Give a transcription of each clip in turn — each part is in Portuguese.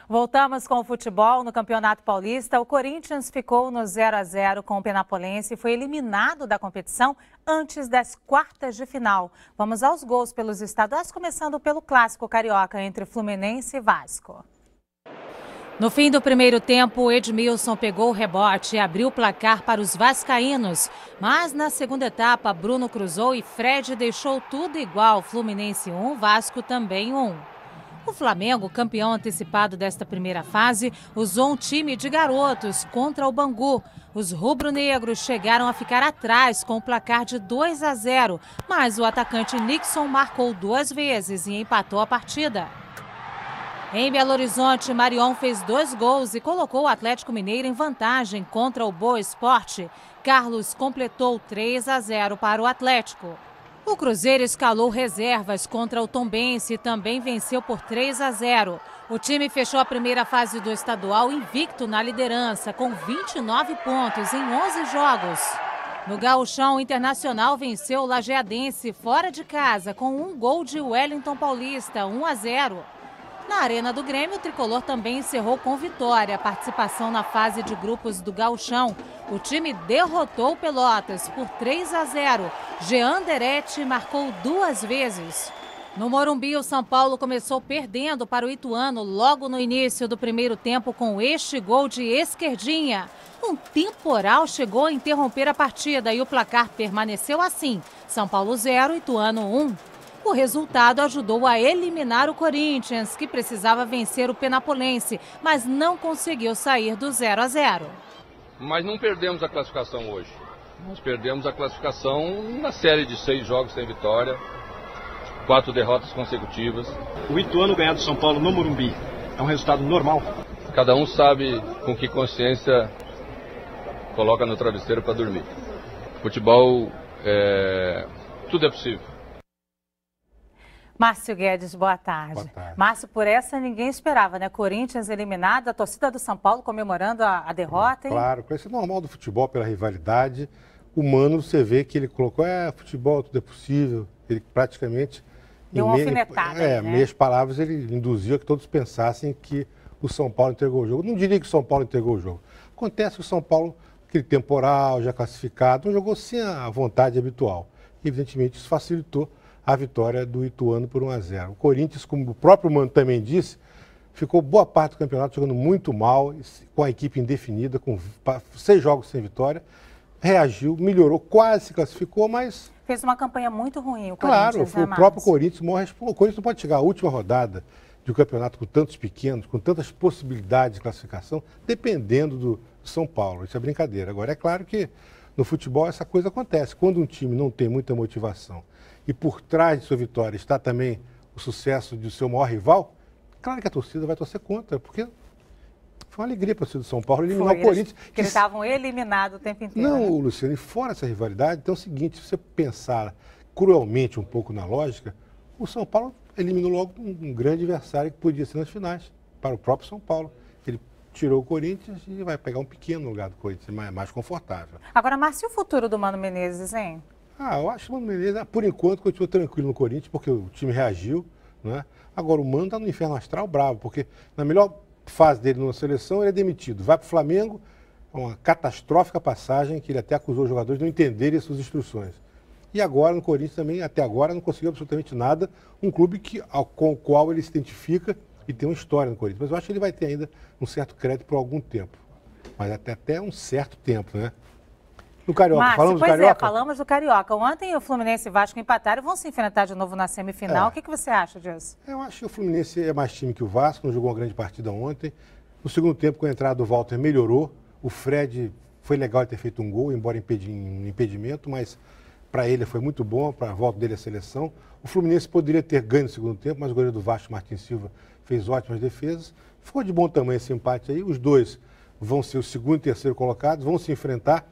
Voltamos com o futebol no Campeonato Paulista. O Corinthians ficou no 0-0 com o Penapolense e foi eliminado da competição antes das quartas de final. Vamos aos gols pelos estaduais, começando pelo clássico carioca entre Fluminense e Vasco. No fim do primeiro tempo, Edmilson pegou o rebote e abriu o placar para os vascaínos. Mas na segunda etapa, Bruno cruzou e Fred deixou tudo igual. Fluminense 1, Vasco também 1. O Flamengo, campeão antecipado desta primeira fase, usou um time de garotos contra o Bangu. Os rubro-negros chegaram a ficar atrás com o placar de 2-0, mas o atacante Nixon marcou 2 vezes e empatou a partida. Em Belo Horizonte, Marion fez 2 gols e colocou o Atlético Mineiro em vantagem contra o Boa Esporte. Carlos completou 3-0 para o Atlético. O Cruzeiro escalou reservas contra o Tombense e também venceu por 3-0. O time fechou a primeira fase do estadual invicto na liderança, com 29 pontos em 11 jogos. No Gauchão, o Internacional venceu o Lajeadense fora de casa com 1 gol de Wellington Paulista, 1-0. Na Arena do Grêmio, o tricolor também encerrou com vitória a participação na fase de grupos do Gauchão. O time derrotou o Pelotas por 3-0. Jean Deretti marcou 2 vezes. No Morumbi, o São Paulo começou perdendo para o Ituano logo no início do primeiro tempo com este gol de esquerdinha. Um temporal chegou a interromper a partida e o placar permaneceu assim: São Paulo 0, Ituano 1. O resultado ajudou a eliminar o Corinthians, que precisava vencer o Penapolense, mas não conseguiu sair do 0-0. Mas não perdemos a classificação hoje. Nós perdemos a classificação na série de 6 jogos sem vitória, 4 derrotas consecutivas. O Ituano ganhar do São Paulo no Morumbi é um resultado normal? Cada um sabe com que consciência coloca no travesseiro para dormir. Futebol, tudo é possível. Márcio Guedes, boa tarde. Boa tarde. Márcio, por essa ninguém esperava, né? Corinthians eliminado, a torcida do São Paulo comemorando a derrota, hein? Claro, isso é normal do futebol, pela rivalidade. O Mano, você vê que ele colocou, futebol, tudo é possível. Ele praticamente... Deu uma alfinetada, né? Meias palavras, ele induziu a que todos pensassem que o São Paulo entregou o jogo. Não diria que o São Paulo entregou o jogo. Acontece que o São Paulo, aquele temporal, já classificado, não jogou sem a vontade habitual. Evidentemente, isso facilitou a vitória do Ituano por 1-0. O Corinthians, como o próprio Mano também disse, ficou boa parte do campeonato jogando muito mal, com a equipe indefinida, com 6 jogos sem vitória, reagiu, melhorou, quase se classificou, mas... Fez uma campanha muito ruim o Corinthians, né, o próprio Corinthians o Corinthians não pode chegar à última rodada de um campeonato com tantos pequenos, com tantas possibilidades de classificação, dependendo do São Paulo. Isso é brincadeira. Agora, é claro que no futebol essa coisa acontece. Quando um time não tem muita motivação e por trás de sua vitória está também o sucesso do seu maior rival, claro que a torcida vai torcer contra, porque foi uma alegria para o torcida do São Paulo eliminar o Corinthians. Porque eles estavam eliminados o tempo inteiro. Não, né? Luciano, e fora essa rivalidade, então é o seguinte, se você pensar cruelmente um pouco na lógica, o São Paulo eliminou logo um grande adversário que podia ser nas finais, para o próprio São Paulo. Ele tirou o Corinthians e vai pegar um pequeno lugar do Corinthians, mais confortável. Agora, Márcio, e o futuro do Mano Menezes, hein? Eu acho que o Mano Menezes, por enquanto, continua tranquilo no Corinthians, porque o time reagiu, né? Agora, o Mano está no inferno astral bravo, porque na melhor fase dele na seleção, ele é demitido. Vai para o Flamengo, uma catastrófica passagem, que ele até acusou os jogadores de não entenderem as suas instruções. E agora, no Corinthians também, até agora, não conseguiu absolutamente nada. Um clube com o qual ele se identifica e tem uma história no Corinthians. Mas eu acho que ele vai ter ainda um certo crédito por algum tempo. Mas até um certo tempo, né? No Carioca, Márcio, falamos do Carioca? Falamos do Carioca. Ontem o Fluminense e o Vasco empataram e vão se enfrentar de novo na semifinal. O que você acha disso? Eu acho que o Fluminense é mais time que o Vasco, não jogou uma grande partida ontem. No segundo tempo, com a entrada do Walter, melhorou. O Fred foi legal ter feito um gol, embora em impedimento, mas para ele foi muito bom, para a volta dele à seleção. O Fluminense poderia ter ganho no segundo tempo, mas o goleiro do Vasco, Martin Silva, fez ótimas defesas. Ficou de bom tamanho esse empate aí. Os dois vão ser o segundo e terceiro colocados, vão se enfrentar.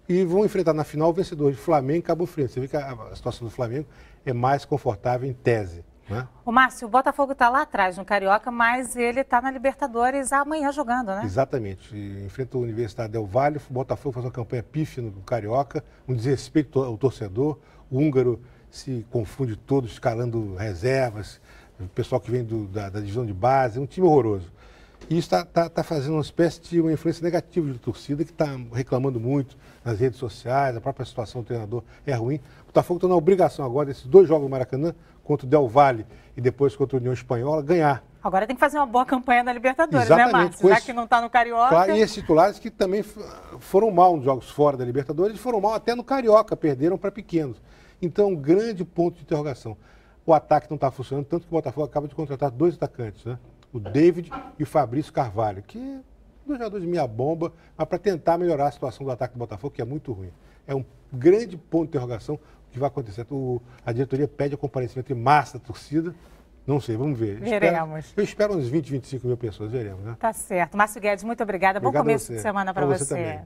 E vão enfrentar na final o vencedor de Flamengo e Cabo Frio. Você vê que a situação do Flamengo é mais confortável em tese, né? O Márcio, o Botafogo está lá atrás no Carioca, mas ele está na Libertadores amanhã jogando, né? Exatamente. Enfrenta a Universidade Del Valle, o Botafogo faz uma campanha pífia no Carioca, um desrespeito ao torcedor. O húngaro se confunde todo, escalando reservas, o pessoal que vem da divisão de base, é um time horroroso. E isso está fazendo uma espécie de uma influência negativa de torcida que está reclamando muito nas redes sociais, a própria situação do treinador é ruim. O Botafogo está na obrigação agora, desses 2 jogos no Maracanã, contra o Del Valle e depois contra a União Espanhola, ganhar. Agora tem que fazer uma boa campanha na Libertadores, Exatamente, né, Márcio? Já que não está no Carioca. Claro, e esses titulares que também foram mal nos jogos fora da Libertadores, foram mal até no Carioca, perderam para pequenos. Então, um grande ponto de interrogação. O ataque não está funcionando, tanto que o Botafogo acaba de contratar 2 atacantes, né? O David e o Fabrício Carvalho, que 2 jogadores de meia bomba, mas para tentar melhorar a situação do ataque do Botafogo, que é muito ruim. É um grande ponto de interrogação o que vai acontecer. A diretoria pede a comparecimento em massa da torcida. Não sei, vamos ver. Veremos. Eu espero uns 20, 25 mil pessoas, veremos, né? Tá certo. Márcio Guedes, muito obrigada. Bom começo de semana para você. Também.